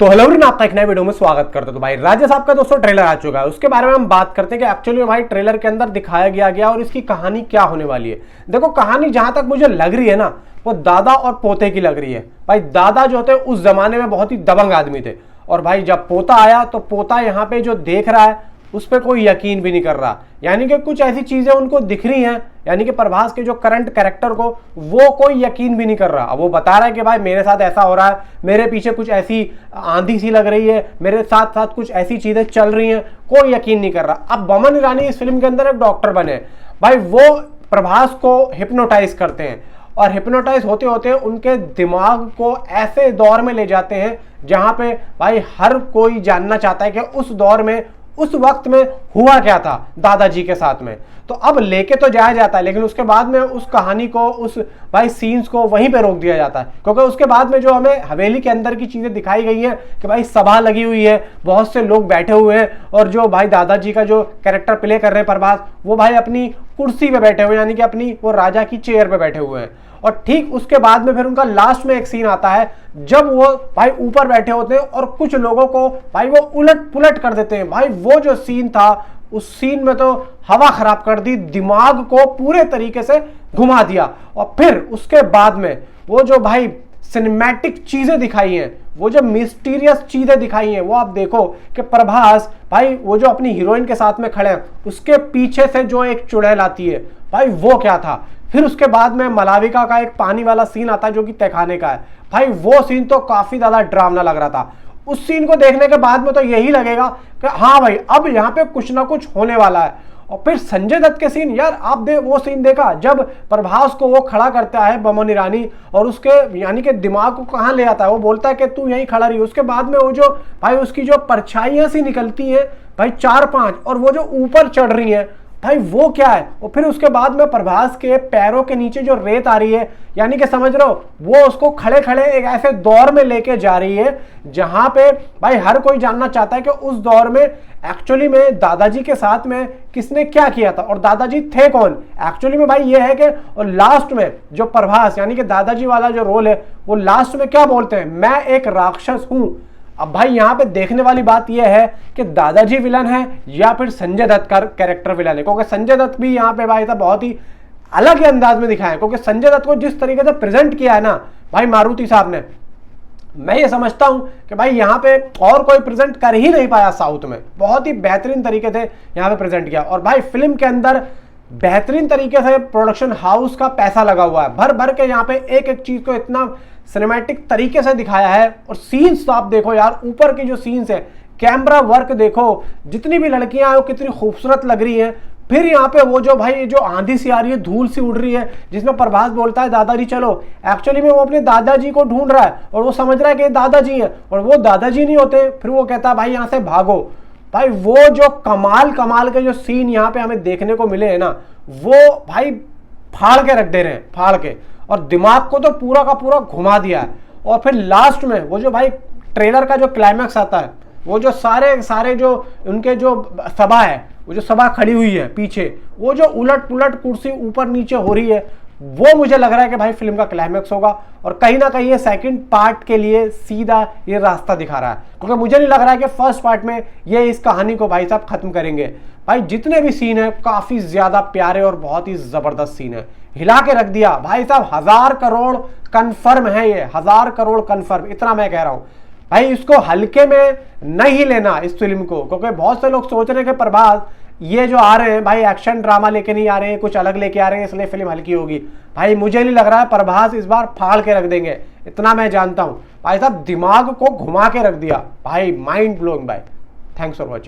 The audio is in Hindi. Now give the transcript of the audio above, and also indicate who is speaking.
Speaker 1: तो हेलो एवरीवन, आपका एक नए वीडियो में स्वागत करते हैं। तो भाई राजा साहब का दोस्तों ट्रेलर आ चुका है, उसके बारे में हम बात करते हैं कि एक्चुअली में भाई ट्रेलर के अंदर दिखाया गया और इसकी कहानी क्या होने वाली है। देखो, कहानी जहां तक मुझे लग रही है ना, वो दादा और पोते की लग रही है। भाई दादा जो थे उस जमाने में बहुत ही दबंग आदमी थे, और भाई जब पोता आया तो पोता यहाँ पे जो देख रहा है उस पर कोई यकीन भी नहीं कर रहा। यानी कि कुछ ऐसी चीजें उनको दिख रही हैं, यानी कि प्रभास के जो करंट कैरेक्टर को वो कोई यकीन भी नहीं कर रहा। अब वो बता रहा है कि भाई मेरे साथ ऐसा हो रहा है, मेरे पीछे कुछ ऐसी आंधी सी लग रही है, मेरे साथ साथ कुछ ऐसी चीजें चल रही हैं, कोई यकीन नहीं कर रहा। अब बोमन ईरानी इस फिल्म के अंदर एक डॉक्टर बने भाई, वो प्रभास को हिप्नोटाइज करते हैं और हिप्नोटाइज होते होते उनके दिमाग को ऐसे दौर में ले जाते हैं जहां पे भाई हर कोई जानना चाहता है कि उस दौर में उस वक्त में हुआ क्या था दादाजी के साथ में। तो अब लेके तो जाया जाता है, लेकिन उसके बाद में उस कहानी को, उस भाई सीन्स को वहीं पे रोक दिया जाता है, क्योंकि उसके बाद में जो हमें हवेली के अंदर की चीजें दिखाई गई हैं कि भाई सभा लगी हुई है, बहुत से लोग बैठे हुए हैं, और जो भाई दादाजी का जो कैरेक्टर प्ले कर रहे हैं प्रभास, वो भाई अपनी कुर्सी पे बैठे हुए हैं, यानी कि अपनी वो राजा की चेयर पे बैठे हुए हैं। और ठीक उसके बाद में फिर उनका लास्ट में एक सीन आता है जब वो भाई ऊपर बैठे होते हैं और कुछ लोगों को भाई वो उलट पुलट कर देते हैं। भाई वो जो सीन था, उस सीन में तो हवा खराब कर दी, दिमाग को पूरे तरीके से घुमा दिया। और फिर उसके बाद में वो जो भाई सिनेमैटिक चीजें दिखाई हैं, वो जो मिस्टीरियस चीजें दिखाई हैं, वो आप देखो कि प्रभास भाई वो जो अपनी हीरोइन के साथ में खड़े हैं, उसके पीछे से जो एक चुड़ैल आती है, भाई वो क्या था। फिर उसके बाद में मलाविका का एक पानी वाला सीन आता है जो कि तहखाने का है। भाई वो सीन तो काफी ज्यादा डरावना लग रहा था। उस सीन को देखने के बाद में तो यही लगेगा कि हाँ भाई अब यहाँ पे कुछ ना कुछ होने वाला है। और फिर संजय दत्त के सीन, यार आप वो सीन देखा जब प्रभास को वो खड़ा करता है बोमन ईरानी, और उसके यानी कि दिमाग को कहाँ ले आता है, वो बोलता है कि तू यहीं खड़ा रही। उसके बाद में वो जो भाई उसकी जो परछाइयां सी निकलती हैं भाई 4-5, और वो जो ऊपर चढ़ रही है भाई वो क्या है। और फिर उसके बाद में प्रभास के पैरों के नीचे जो रेत आ रही है, यानी कि समझ रहे हो, वो उसको खड़े खड़े एक ऐसे दौर में लेके जा रही है जहां पे भाई हर कोई जानना चाहता है कि उस दौर में एक्चुअली में दादाजी के साथ में किसने क्या किया था और दादाजी थे कौन एक्चुअली में। भाई ये है कि और लास्ट में जो प्रभास यानी कि दादाजी वाला जो रोल है, वो लास्ट में क्या बोलते हैं, मैं एक राक्षस हूं। अब भाई यहाँ पे देखने वाली बात यह है कि दादाजी विलन है या फिर संजय दत्त का कैरेक्टर विलन है, क्योंकि संजय दत्त भी यहाँ पे भाई था बहुत ही अलग ही अंदाज में दिखाया है। क्योंकि संजय दत्त को जिस तरीके से प्रेजेंट किया है ना भाई मारुति साहब ने, मैं ये समझता हूं कि भाई यहाँ पे और कोई प्रेजेंट कर ही नहीं पाया साउथ में। बहुत ही बेहतरीन तरीके से यहाँ पे प्रेजेंट किया, और भाई फिल्म के अंदर बेहतरीन तरीके से प्रोडक्शन हाउस का पैसा लगा हुआ है, भर भर के यहाँ पे एक एक चीज को इतना सिनेमैटिक तरीके से दिखाया है। और सीन्स तो आप देखो यार, ऊपर की जो सीन्स है, कैमरा वर्क देखो, जितनी भी लड़कियां हैं वो कितनी खूबसूरत लग रही हैं। फिर यहाँ पे वो जो भाई जो आंधी सी आ रही है, धूल सी उड़ रही है, जिसमें प्रभास बोलता है दादाजी चलो, एक्चुअली में वो अपने दादाजी को ढूंढ रहा है और वो समझ रहा है कि दादाजी है, और वो दादाजी नहीं होते। फिर वो कहता है भाई यहाँ से भागो। भाई वो जो कमाल के जो सीन यहाँ पे हमें देखने को मिले हैं ना, वो भाई फाड़ के रख दे रहे हैं, फाड़ के, और दिमाग को तो पूरा का पूरा घुमा दिया है। और फिर लास्ट में वो जो भाई ट्रेलर का जो क्लाइमैक्स आता है, वो जो सारे जो उनके जो सभा है, वो जो सभा खड़ी हुई है पीछे, वो जो उलट पुलट कुर्सी ऊपर नीचे हो रही है, वो मुझे लग रहा है कि भाई फिल्म का क्लाइमैक्स होगा। और कहीं ना कहीं ये सेकंड पार्ट के लिए सीधा ये रास्ता दिखा रहा है, क्योंकि मुझे नहीं लग रहा है कि फर्स्ट पार्ट में ये इस कहानी को भाई साहब खत्म करेंगे। भाई जितने भी सीन है काफी ज्यादा प्यारे और बहुत ही जबरदस्त सीन है, हिला के रख दिया भाई साहब। 1000 करोड़ कंफर्म है, ये 1000 करोड़ कंफर्म, इतना मैं कह रहा हूं। भाई इसको हल्के में नहीं लेना इस फिल्म को, क्योंकि बहुत से लोग सोच रहे हैं कि प्रभास ये जो आ रहे हैं भाई एक्शन ड्रामा लेके नहीं आ रहे हैं, कुछ अलग लेके आ रहे हैं, इसलिए फिल्म हल्की होगी। भाई मुझे नहीं लग रहा है, प्रभास इस बार फाड़ के रख देंगे, इतना मैं जानता हूं। भाई साहब दिमाग को घुमा के रख दिया भाई, माइंड ब्लोइंग भाई। Thanks for watching.